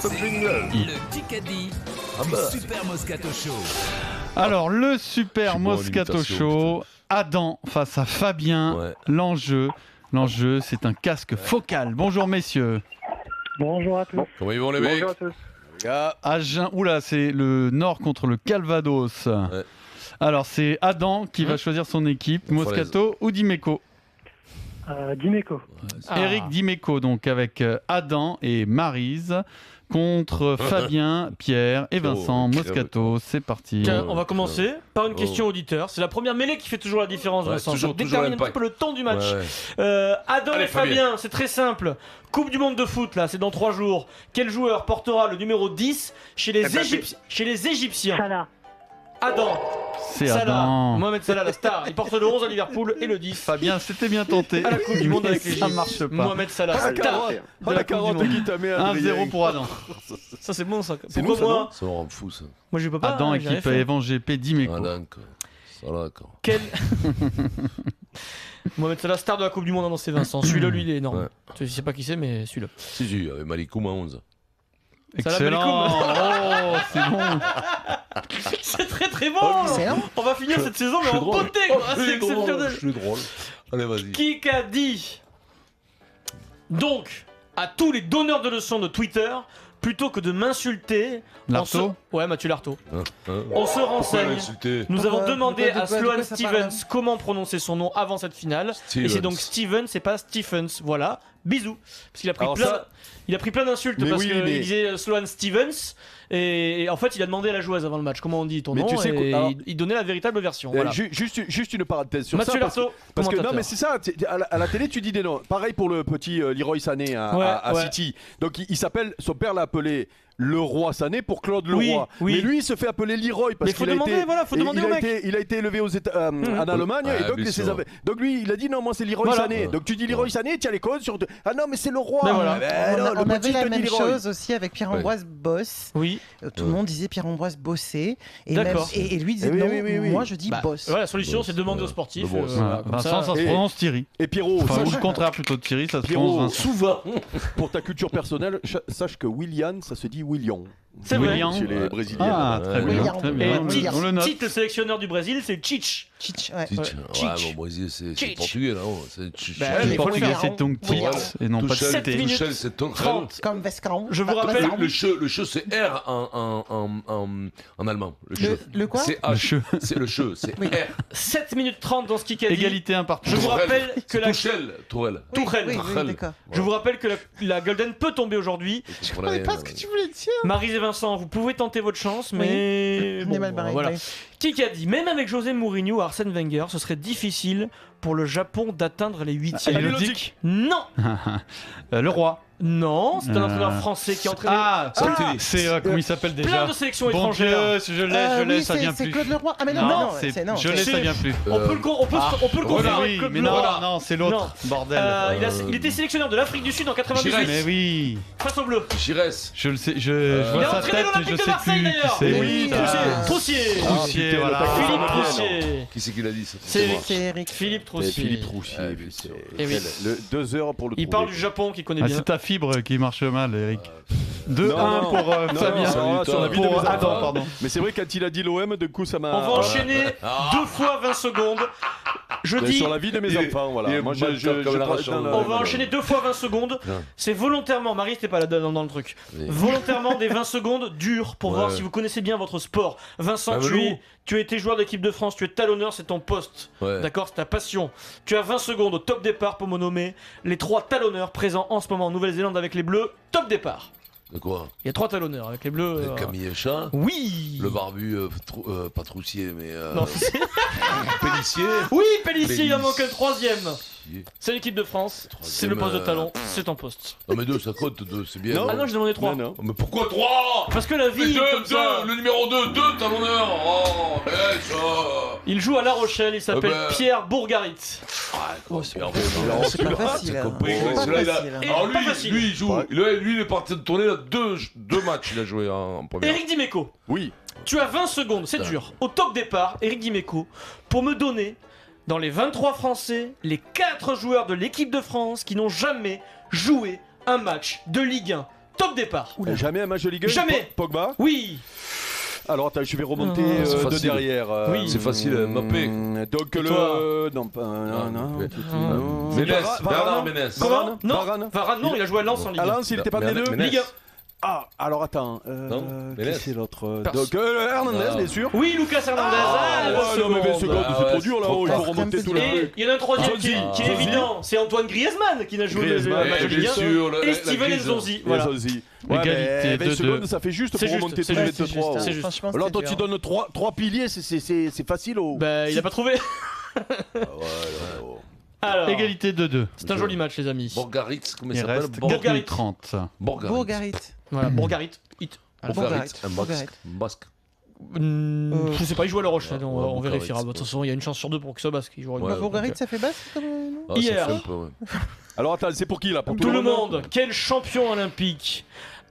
ce jingle. Le Kikadi du Super Moscato Show. Alors, le Super Moscato Show, Adam face à Fabien. Ouais. L'enjeu, c'est un casque focal. Bonjour messieurs. Bonjour à tous. Comment ils vont les mecs? Bonjour à tous. Agen, oula, c'est le Nord contre le Calvados. Ouais. Alors, c'est Adam qui va choisir son équipe, Moscato ou Dimeco. Dimeco. Eric Dimeco, donc avec Adam et Maryse contre Fabien, Pierre et Vincent. Moscato, c'est parti. Tiens, on va commencer par une question auditeur. C'est la première mêlée qui fait toujours la différence, Ouais, Vincent. toujours Ça détermine un petit l'impact. peu le temps du match. Ouais. Adam Allez, et Fabien, c'est très simple. Coupe du monde de foot, là, c'est dans 3 jours. Quel joueur portera le numéro 10 chez les Égyptiens? Salah. Adam. C'est Salah. Adam. Mohamed Salah, la star. Il porte le 11 à Liverpool et le 10 Fabien, c'était bien tenté. à la Coupe du Monde avec Mais les ça marche pas. Mohamed Salah, Ah, star ok. de la Coupe du Monde. qui t'a mis à 1-0 pour Adam. Ça, c'est bon, ça. C'est Pourquoi nous, ça, moi non? Ça me rend fou, ça. Moi, je peux pas. Adam, hein, j'ai rien équipe fait. Evan GP, Dimeco. Ah, d'accord. Ça, d'accord. Quel Mohamed Salah, star de la Coupe du Monde, non, c'est Vincent. Celui-là, lui, il est énorme. Ouais. Je sais pas qui c'est, mais celui-là. Si, avec Malikoum à 11. Excellent. Oh, c'est bon. C'est très très bon. On va finir cette saison, mais en beauté. Quoi. C'est exceptionnel. Je suis drôle. Allez, vas-y. Qui a dit donc à tous les donneurs de leçons de Twitter, plutôt que de m'insulter, Lartaud ouais, Mathieu Lartaud. Hein On se Pourquoi renseigne. l'insulter? Nous avons demandé de quoi à Sloane ça parle, Stevens comment prononcer son nom avant cette finale. Et c'est donc Stevens, c'est pas Stephens. Voilà. Bisous. Parce qu'il a pris Alors plein, ça- il a pris plein d'insultes Mais parce oui, qu'il mais- disait Sloane Stevens. Et en fait, il a demandé à la joueuse avant le match comment on dit ton Mais nom. tu sais et quoi, alors- il donnait la véritable version. Voilà. Juste une parenthèse sur Mathieu ça. Parce que, Lartaud, parce que non, commentateur. mais c'est ça. À la télé, tu dis des noms. Pareil pour le petit Leroy Sané à Ouais. City. Donc il s'appelle, son père l'a appelé le roi Sané pour Claude Oui, Leroy. oui. Mais lui, il se fait appeler Leroy parce Mais faut qu'il a demander, été, voilà, faut et demander il au a mec. été, il a été élevé en Allemagne Ah, et donc, bien sûr. donc lui, il a dit non, moi c'est Leroy Voilà. Sané. Donc tu dis Leroy Sané, tu as les codes sur. Ah non, mais c'est le roi. Ben voilà. Non, On le avait petit la te dit même Leroy. chose aussi avec Pierre-Ambroise Boss. Oui. Tout le monde disait Pierre-Ambroise Bossé. Et, même, D'accord. et lui disait Oui, non, oui. moi je dis Bah, Boss. voilà, la solution, Boss, c'est de demander aux ouais. sportifs. Le boss. voilà, Ouais, comme Vincent, ça se Et- prononce Thierry. Et Pierrot, Enfin, ou sache- le contraire plutôt de Thierry, ça se Pierrot, prononce Vincent. souvent, pour ta culture personnelle, sache que William, ça se dit William. C'est vrai. William. Chez les Brésiliens. Ah, très bien, William. très Et bien. William. On le note. Tite, le sélectionneur du Brésil, c'est Tite. Chich, ouais. Titch. Titch. Ouais, bon, Brésil, c'est Titch. portugais, là. C'est Titch. Bah, Le il faut le portugais, faire. c'est donc William. Tite et non pas Tuchel, sept Tite. minutes. Tuchel, c'est Tuchel. 30. Comme Vescran. Je vous rappelle Le che, c'est R en allemand. Le quoi C'est Le H. che. C'est le che, c'est Oui. R. 7 minutes 30 dans ce Kikadi. Égalité un partout. Je vous rappelle que la... Tuchel, Tourelle. Tourelle. Oui, Tourelle. d'accord. Je vous rappelle que la Golden peut tomber aujourd'hui. Je Je savais pas ce que tu voulais dire. Maryse et Vincent, vous pouvez tenter votre chance, mais... On est mal barré. voilà. oui. Qui a dit, même avec José Mourinho, Arsène Wenger, ce serait difficile pour le Japon d'atteindre les huitièmes. Elodic. Non, Le roi. non, c'est un entraîneur français qui a entraîné C'est comment il s'appelle déjà? plein de sélections Bon étrangères. Dieu, je l'ai, Oui, ça vient c'est plus. Claude Leroy. Ah mais non, Non, non, c'est c'est non. je l'ai, C'est- ça vient plus. On peut le confondre Oui, avec Claude mais Leroy. non, c'est l'autre. Bordel. Il était sélectionneur de l'Afrique du Sud en 98 Chirac. Mais oui, face au bleu. Chires. je le sais, je Il vois a sa entraîné tête, mais je l'Olympique de sais Marseille, plus qui d'ailleurs. c'est. Oui, Putain. Troussier. Troussier, putain, voilà. le taquet. Philippe Ah, Troussier. Qui c'est qui l'a dit ça? C'est moi. C'est Eric. Philippe Troussier. Philippe Rouchier. Ah, bien sûr. Eh oui. Le 2 heures pour le Il trouver. parle du Japon qu'il connaît Ah, bien. c'est ta fibre qui marche mal, Eric. 2-1 Non, pour non, Fabien. non, sur la vie de Pour mes Adam, enfants. pardon. Mais c'est vrai, quand il a dit l'OM, du coup, ça m'a. On va enchaîner 2 fois 20 secondes. Je dis, Sur la vie de mes Il est- enfants, il voilà. est Moi, mal comme la rachon. non, non, on non, va non. enchaîner 2 fois 20 secondes. Bien. C'est volontairement, Marie, t'es pas là dans le truc. Oui. Volontairement des 20 secondes dures pour Ouais. voir si vous connaissez bien votre sport. Vincent, Ah, mais tu as été joueur d'équipe de France, tu es talonneur, c'est ton poste. Ouais. D'accord, c'est ta passion. Tu as 20 secondes au top départ pour me nommer les 3 talonneurs présents en ce moment en Nouvelle-Zélande avec les Bleus. Top départ. De quoi? Il y a 3 talonneurs avec les Bleus. Camille Chat. Oui. Le barbu, pas Troussier, mais. Non, c'est- Pellissier. Oui, Pellissier, il en manque un 3ème. C'est l'équipe de France, c'est le poste de Troisième, talon, c'est ton poste. Non, mais 2, ça compte, 2, c'est bien. Ah non, j'ai demandé 3. Non, non. Oh, mais pourquoi 3? Parce que la vie, comme ça, Le numéro 2, 2 talonneurs. Oh, ça. il joue à La Rochelle, il s'appelle Ah bah. Pierre Bourgarit. C'est pas facile. hein. compris, C'est ouais, pas celui-là, il a- facile, hein. Et Alors pas facile. lui, il joue. Ouais. Lui, il est parti de tourner là, deux matchs, il a joué en première. Eric Dimeco, Oui. tu as 20 secondes, c'est dur. Au top départ, Eric Dimeco, pour me donner, dans les 23 Français, les 4 joueurs de l'équipe de France qui n'ont jamais joué un match de Ligue 1 Top départ. Jamais un match de Ligue 1. Jamais. Pogba. Oui. Alors attends, je vais remonter C'est de facile. derrière. Oui. C'est facile, Mbappé. Donc Et le. toi Non, pas. Non. Ménès, Varane. Bernard Ménès. Comment Non. Varane. Varane, non, il a joué à Lens en Ligue À 1. Lens, il était pas des deux. Ménès. Ligue 1. Ah, alors attends. Non, Qui Ménès. c'est l'autre Personne. Donc Hernandez, Ah. bien sûr. Oui, Lucas Hernandez. Ah, la non, mais 20 seconde. secondes, Ah c'est ouais, trop dur là-haut. Il trop faut fort. remonter tout le Et truc. il y en a un troisième qui Zonzi. est évident, c'est Antoine Griezmann qui n'a joué le Griezmann, match de Ligue bien 1. sûr, Et Steven Nzonzi. Voilà. Égalité, 20 2-2. secondes, ça fait juste C'est pour juste, remonter c'est tous les juste, 23. c'est juste. Franchement, Là, c'était toi, tu dur. donnes 3 piliers, c'est facile. Bah, il a pas trouvé. Alors, Égalité 2-2. c'est un joli match, les amis. Borgaritz, comment il Il s'appelle reste Bourgarit. 4 minutes 30. Bourgarit. Voilà, Bourgarit. Hit. Borgaritz, un Bourgarit. basque. Je sais pas, il joue à La Rochelle, on Bourgarit, vérifiera. De toute façon, il y a une chance sur deux pour que ça basque. Il jouera une Ouais, fois. Bourgarit, ça fait basse comme nom Ah, ça Hier. fait un peu, ouais. Alors, attends, c'est pour qui là? Pour Tout le monde, quel champion olympique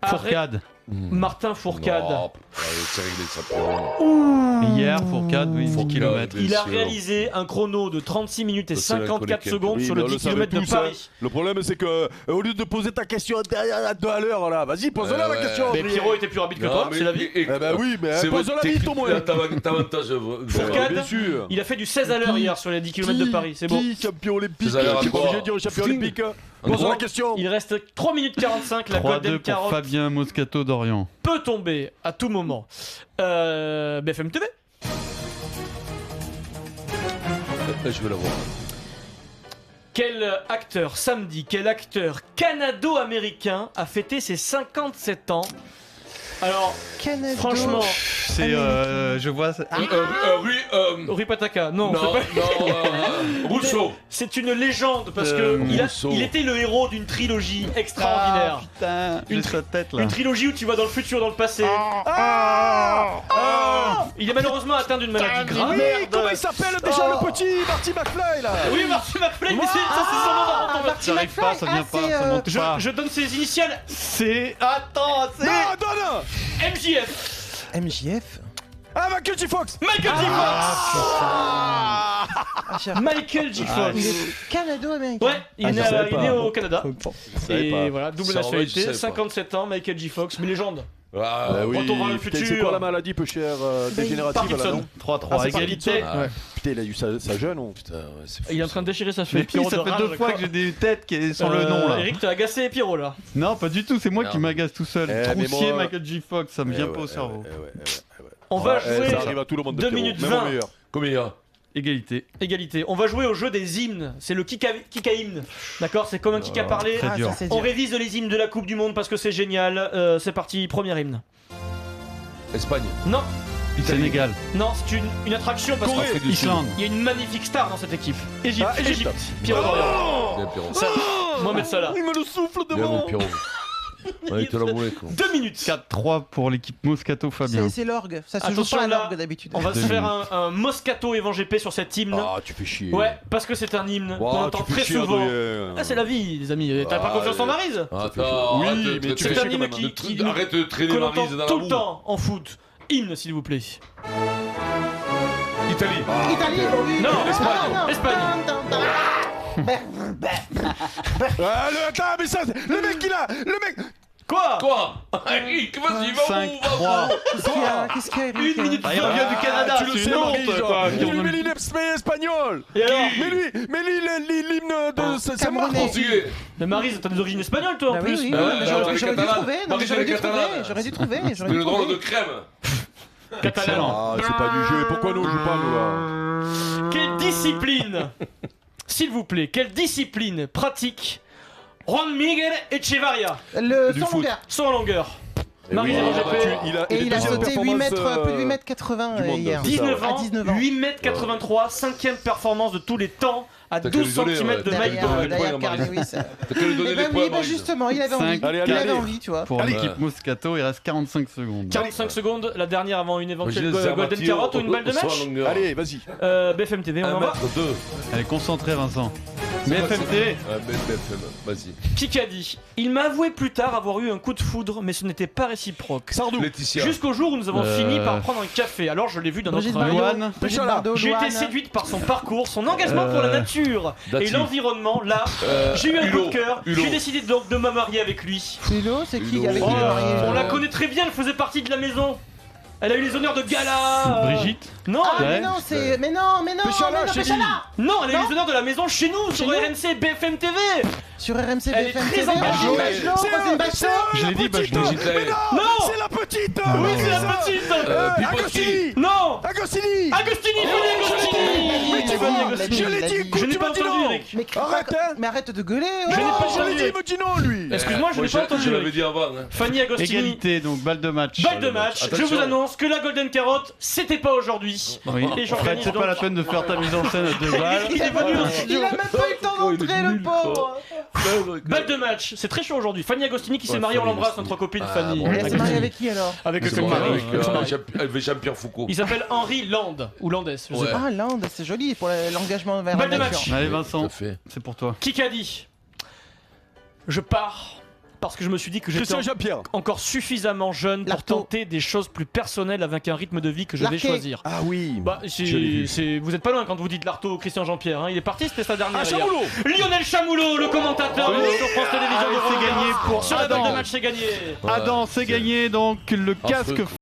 Fourcade. Martin Fourcade. Non, c'est réglé, ça peut. Hier, Fourcade, oui, 10 Fourcade, km. bien Il a sûr. réalisé un chrono de 36 minutes et Ça, c'est 54 l'alcoolique. secondes Oui, sur mais le on 10 le savait km de tous, hein. Paris. Le problème, c'est que au lieu de poser ta question derrière à 2 à l'heure, là, vas-y, pose-la la Ouais. question. Mais Adrien. Pierrot était plus rapide que toi, c'est la vie. Eh ben oui, mais C'est vrai, pose-la vite au moins. T'avantages. Fourcade. Bien sûr. Il a fait du 16 à l'heure hier sur les 10 km de Paris, c'est bon. Qui champion olympique? Ces allers à J'ai pas boire. obligé de dire champion Fling. olympique. En Pose la gros, question. Il reste 3 minutes 45, la 3-2 Golden pour Carotte Fabien Moscato d'Orient. peut tomber à tout moment. BFM TV. Je vais la voir. Quel acteur, samedi, quel acteur canado-américain a fêté ses 57 ans? Alors, Canado. franchement, C'est, je vois. Rui Pataka, non, Non, c'est pas- non, Rousseau. c'est une légende parce que Rousseau. il était le héros d'une trilogie extraordinaire. Putain, j'ai sa tête là. Une trilogie où tu vas dans le futur, dans le passé. Il est malheureusement atteint d'une maladie grave. Oui, comment il s'appelle déjà le petit Marty McFly là? Oui, Marty McFly, mais ça c'est son nom dans ton Marty Ça arrive pas, ça vient McFly, pas, ça monte pas. je donne ses initiales. C'est. Attends, c'est. Non, donne. MJF. MJF. Ah, Michael J. Fox. Michael J. Ah, Fox. Michael J. Fox. Il est canado-américain. Ouais, il est je né, savais il est pas. né au Canada. savais Et pas. voilà, double Ça, en vrai, je nationalité, savais pas. 57 ans, Michael J. Fox, mais légende. Ah, oui, Retour vers le putain, futur. c'est quoi la maladie peu chère dégénérative là, Parkinson. non? 3-3, Ah, c'est égalité. Parkinson. Ah. Ouais. Putain, il a eu sa jeune, non? Putain, ouais, c'est fou. Il est en train de déchirer sa Mais feuille. oui, Pierrot ça de fait rage, 2 fois quoi. que j'ai des têtes qui est sur le nom là. Eric, t'as agacé Pierrot là. Non, pas du tout, c'est moi qui Merde. m'agace tout seul. Eh, mais Troussier, moi- Michael J. Fox, ça me vient pas au cerveau. On va Ouais, jouer. ça arrive à tout le monde de 2 Pierrot, minutes même 20. au meilleur. Combien? Égalité. Égalité. On va jouer au jeu des hymnes. C'est le Kika hymne. D'accord, c'est comme un Kika parlé. Très dur. ça c'est On dur. révise les hymnes de la Coupe du Monde parce que c'est génial. C'est parti, premier hymne. Espagne. Non, Sénégal. non, c'est une attraction parce Corée. qu'il Islande. y a une magnifique star dans cette équipe. Égypte. Ah, Égypte. Pierrot d'Orient. Bien, Pierrot. Mohamed Salah. Il me le souffle Bien, mon devant. Pierrot. Ouais, il te l'a moulé, quoi. 2 minutes. 4-3 pour l'équipe Moscato Fabien. C'est l'orgue. Ça se joue Attention, pas à là, l'orgue d'habitude. On va se 2 faire minutes. un Moscato Evan GP sur cet hymne. Ah, tu fais chier. Ouais, parce que c'est un hymne qu'on Ouah, entend tu fais très chier, souvent. Adrien. Ah, c'est la vie, les amis. T'as pas Ah, confiance en Maryse Attends, Oui, arrête de mais tu traiter- fais C'est un chier hymne quand même. qui Arrête de traîner que l'on entend Maryse dans la tout le boue. temps en foot. Hymne, s'il vous plaît. Italie. Italie, oui. Non, Ah, Espagne. non. Espagne. Ah, attends, mais ça, le mec il a. Le mec. Quoi Quoi? Eric, vas-y, va où? 5-3. Qu'est-ce qu'il y a, Eric? 1 minute Ah, il 20. revient du Canada, tu le c'est sais, une honte, Maryse, quoi. Mais il est espagnol. Et alors Mais lui, l'hymne de. C'est Camerounais. marrant. Portugais. Mais Maryse, t'as des origines espagnoles, toi, en Bah oui, plus. oui, Euh, mais j'aurais les dû Catalans. trouver. Non, mais Maryse, j'aurais les dû trouver. Catalans. J'aurais dû trouver. J'aurais Le dû drôle trouver. de crème. Catalan. Ah, c'est pas du jeu. Pourquoi nous on joue pas, nous là? Quelle discipline, s'il vous plaît, quelle discipline pratique Juan Miguel Echevarria Le Du sans foot. longueur. Sans en longueur. Et Maryse, oui, elle il a a battu- Et il a deuxième sauté 8 performance, mètres, plus de 8 mètres 80 du monde, hier. c'est ça, 19 À ans, 19 ans. 8 mètres 83, 5ème performance de tous les temps à T'as 12 qu'à lui donner, cm ouais. de Mike Derrière, Bowen. les derrière points, Carl Maryse. Lewis. T'as qu'à lui donner Eh les ben points, oui, bah Maryse. justement, il avait envie. Cinq. Allez, Il allez, avait allez. envie, tu vois. Pour Allez. l'équipe Moscato, il reste 45 secondes. 45 secondes, la dernière avant une éventuelle Gilles Golden Zermatt, Carotte ou une balle de au- au match soin longueur. Allez, vas-y. BFM TV, on 1 en va. mètre 2. Allez, concentré Vincent. BFMT. BFM, vas-y. Qui a dit? Il m'a avoué plus tard avoir eu un coup de foudre, mais ce n'était pas réciproque. Sardou. Laetitia. Jusqu'au jour où nous avons fini par prendre un café. Alors je l'ai vu d'un autre Brigitte œil. Bardot. Loane. Brigitte Péchola. Bardot, J'ai été Loane. séduite par son parcours, son engagement pour la nature Dati. et l'environnement. Là, j'ai eu un coup de cœur. J'ai décidé donc de me marier avec lui. Hulot, c'est qui Hulot. avec qui il est marié On la connaît très bien, elle faisait partie de la maison. Elle a eu les honneurs de gala. Brigitte. Non, Ah, Ouais. mais non, c'est. Mais non, Péchola, j'ai dit. non, elle a eu Non. les honneurs de la maison chez nous, sur nous RMC BFM TV. Sur RMC Elle est BFM très TV, engagée. Roselyne Bachelot, Roselyne Bachelot. Je l'ai dit, Bachelot. Non, C'est la petite. oui, c'est la petite. Agostini. Non, Agostini. Agostini, Fanny Agostini. Mais tu Oh, vas- l'a dit, Je l'ai l'a dit, dit. écoute, Je n'ai tu pas m'as dit entendu, non. Eric. Mais Arrête, hein. Mais arrête de gueuler. Je n'ai pas Je l'ai entendu. dit, il me dit non, lui. Excuse-moi, je n'ai pas entendu. Je l'avais Eric. dit avant. Hein. Fanny Agostini. Égalité, donc balle de match. Balle de match, je vous annonce que la Golden Carotte, c'était pas aujourd'hui. Oui. Et Fred, j'organise c'est donc- pas la peine de faire ta mise en scène à 2 balles. Il est venu dans le Il studio. a même pas eu le temps Oh, il est d'entrer, le nul, pauvre. Balle de match, c'est très chaud aujourd'hui. Fanny Agostini qui s'est Ouais, mariée, on Fanny l'embrasse, Agostini. notre copine Ah, Fanny. bon. Elle s'est mariée avec qui alors? Avec C'est son bon, mari. avec Jean-Pierre Foucault. Il s'appelle Henri Land, ou Landes, je sais Ouais. pas. Ah, l'Inde, c'est joli pour l'engagement vers la Balle de nature. match. Allez, Tout Vincent, à fait. c'est pour toi. Qui a dit? Je pars parce que je me suis dit que j'étais Christian Jean-Pierre. encore suffisamment jeune pour L'arto. tenter des choses plus personnelles avec un rythme de vie que je vais L'arqué. choisir. Ah oui. Bah, Je l'ai vu. vous êtes pas loin quand vous dites l'Arto Christian Jean-Pierre. Hein. Il est parti, c'était sa dernière. Ah, hier. Chamoulot. Lionel Chamoulot, le commentateur Oui. sur France Télévisions. Allez, de c'est Roland gagné Garros. pour Sur la balle Adam. de match, c'est gagné. Adam, c'est gagné donc le casque